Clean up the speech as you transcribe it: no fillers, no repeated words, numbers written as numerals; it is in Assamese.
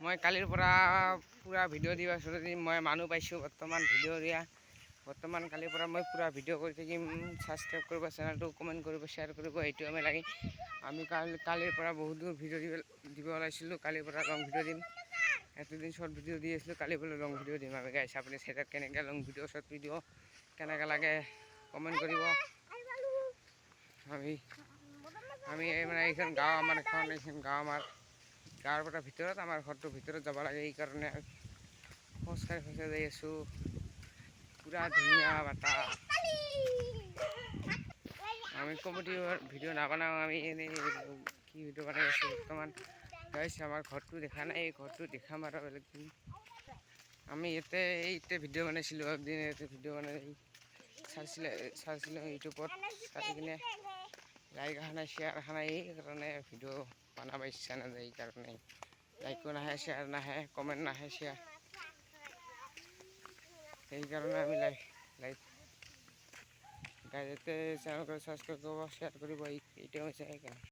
মই কালিৰ পৰা পুৰা ভিডিঅ' দিব আছোঁ। মই মানুহ পাইছোঁ বৰ্তমান ভিডিঅ' দিয়া। বৰ্তমান কালিৰ পৰা মই পুৰা ভিডিঅ' কৰি থাকিম। ছাবস্ক্ৰাইব কৰিব চেনেলটো, কমেণ্ট কৰিব, শ্বেয়াৰ কৰিব, এইটো আমি লাগে। আমি কালিৰ পৰা বহুত দূৰ ভিডিঅ' দিব ওলাইছিলোঁ। কালিৰ পৰা লং ভিডিঅ' দিম। এতদিন শ্বৰ্ট ভিডিঅ' দি আছিলোঁ, কালি বোলে লং ভিডিঅ' দিম। আমি গাইছ আপুনি চাই কেনেকৈ লং ভিডিঅ' শ্বৰ্ট ভিডিঅ' কেনেকৈ লাগে কমেণ্ট কৰিব। আমি মানে এইখন গাঁও, আমাৰ এইখন গাঁও, আমাৰ গাঁৱৰ পৰা ভিতৰত, আমাৰ ঘৰটোৰ ভিতৰত যাব লাগে। এইকাৰণে খোজকাঢ়ি যাই আছোঁ। পুৰা ধুনীয়া বতাহ। আমি কমেডি ভিডিঅ' নবনাওঁ, আমি এনেই কি ভিডিঅ' বনাই আছোঁ বৰ্তমান। গাইছ আমাৰ ঘৰটো দেখা নাই, এই ঘৰটো দেখাম আৰু বেলেগ দিন। আমি এইতে ভিডিঅ' বনাইছিলোঁ একদিন। ইয়াতে ভিডিঅ' বনাই চাইছিলোঁ ইউটিউবত, চাই কিনে লাইক অহা নাই, শ্বেয়াৰ অহা নাই। এইকাৰণে ভিডিঅ' বনাব ইচ্ছা নাযায়। এইকাৰণে লাইকো নাহে, শ্বেয়াৰ নাহে, কমেণ্ট নাহে, শ্বেয়াৰ। সেইকাৰণে আমি লাইক গাইজতে চেনেলটো ছাবস্ক্ৰাইব কৰিব, শ্বেয়াৰ কৰিব, এইটো হৈছে সেইকাৰণে।